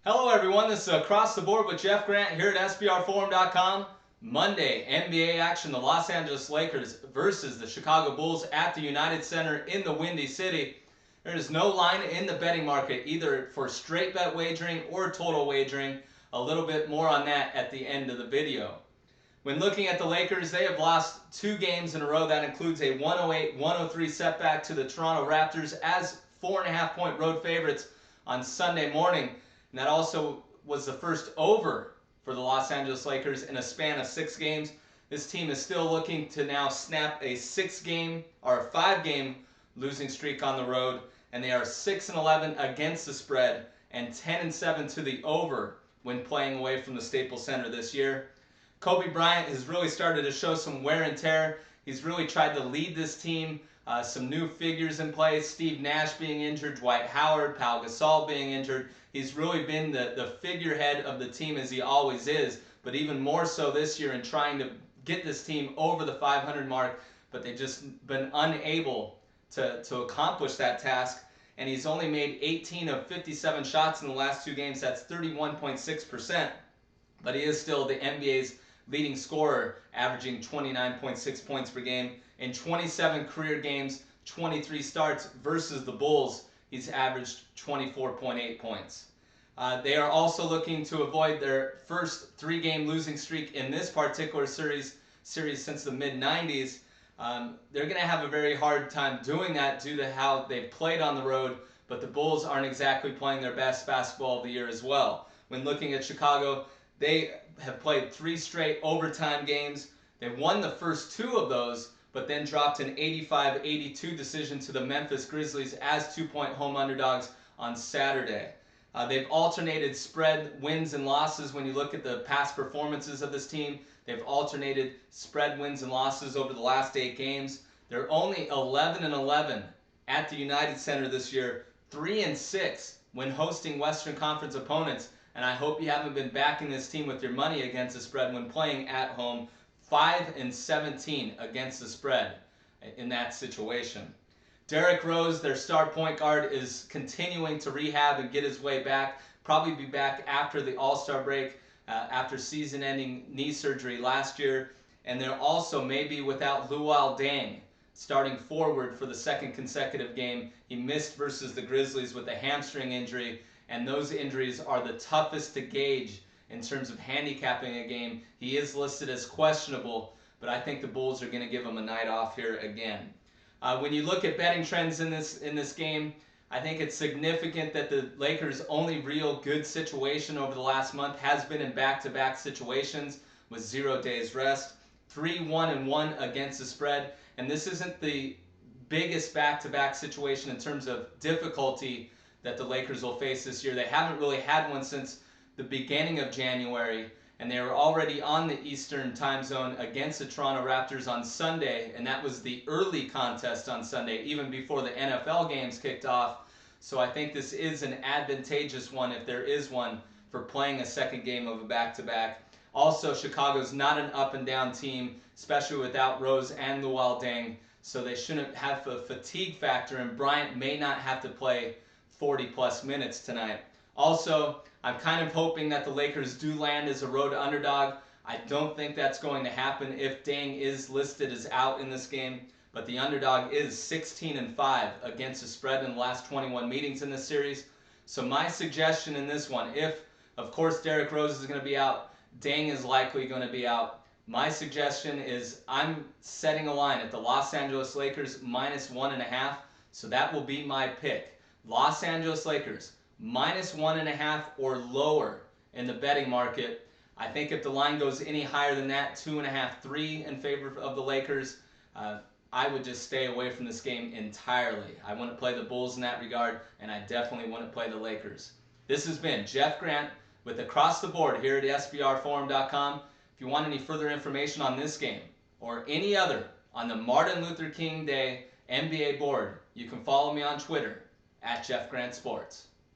Hello everyone, this is Across the Board with Jeff Grant here at SBRforum.com. Monday, NBA action, the Los Angeles Lakers versus the Chicago Bulls at the United Center in the Windy City. There is no line in the betting market, either for straight bet wagering or total wagering. A little bit more on that at the end of the video. When looking at the Lakers, they have lost 2 games in a row. That includes a 108-103 setback to the Toronto Raptors as 4.5-point road favorites on Sunday morning. And that also was the first over for the Los Angeles Lakers in a span of 6 games. This team is still looking to now snap a 5-game losing streak on the road, and they are 6-11 against the spread and 10-7 to the over when playing away from the Staples Center this year. Kobe Bryant has really started to show some wear and tear. He's really tried to lead this team. Some new figures in place, Steve Nash being injured, Dwight Howard, Pau Gasol being injured. He's really been the figurehead of the team as he always is, but even more so this year in trying to get this team over the 500 mark, but they've just been unable to accomplish that task. And he's only made 18 of 57 shots in the last 2 games. That's 31.6%, but he is still the NBA's leading scorer, averaging 29.6 points per game. In 27 career games, 23 starts versus the Bulls, he's averaged 24.8 points. They are also looking to avoid their first 3-game losing streak in this particular series since the mid-90s. They're going to have a very hard time doing that due to how they've played on the road, but the Bulls aren't exactly playing their best basketball of the year as well. When looking at Chicago, they have played 3 straight overtime games. They won the first 2 of those, but then dropped an 85-82 decision to the Memphis Grizzlies as 2-point home underdogs on Saturday. They've alternated spread wins and losses. When you look at the past performances of this team, they've alternated spread wins and losses over the last 8 games. They're only 11-11 at the United Center this year, 3-6 when hosting Western Conference opponents. And I hope you haven't been backing this team with your money against the spread when playing at home. 5-17 against the spread in that situation. Derrick Rose, their star point guard, is continuing to rehab and get his way back. Probably be back after the All-Star break, after season-ending knee surgery last year. And they're also maybe without Luol Deng starting forward for the 2nd consecutive game. He missed versus the Grizzlies with a hamstring injury, and those injuries are the toughest to gauge in terms of handicapping a game. He is listed as questionable, but I think the Bulls are going to give him a night off here again. When you look at betting trends in this game, I think it's significant that the Lakers' only real good situation over the last month has been in back-to-back situations with 0 days rest. 3-1-1 against the spread, and this isn't the biggest back-to-back situation in terms of difficulty that the Lakers will face this year. They haven't really had one since the beginning of January, and they were already on the Eastern time zone against the Toronto Raptors on Sunday, and that was the early contest on Sunday, even before the NFL games kicked off. So I think this is an advantageous one, if there is one, for playing a 2nd game of a back-to-back. Also, Chicago's not an up-and-down team, especially without Rose and Luol Deng, so they shouldn't have a fatigue factor, and Bryant may not have to play 40-plus minutes tonight. Also, I'm kind of hoping that the Lakers do land as a road underdog. I don't think that's going to happen if Deng is listed as out in this game, but the underdog is 16-5 against the spread in the last 21 meetings in this series. So my suggestion in this one, if, of course, Derrick Rose is going to be out, Deng is likely going to be out. My suggestion is I'm setting a line at the Los Angeles Lakers -1.5, so that will be my pick. Los Angeles Lakers -1.5 or lower in the betting market. I think if the line goes any higher than that, 2.5, 3 in favor of the Lakers, I would just stay away from this game entirely. I wouldn't play the Bulls in that regard, and I definitely wouldn't play the Lakers. This has been Jeff Grant with Across the Board here at SBRforum.com. If you want any further information on this game or any other on the Martin Luther King Day NBA board, you can follow me on Twitter @JeffGrantSports.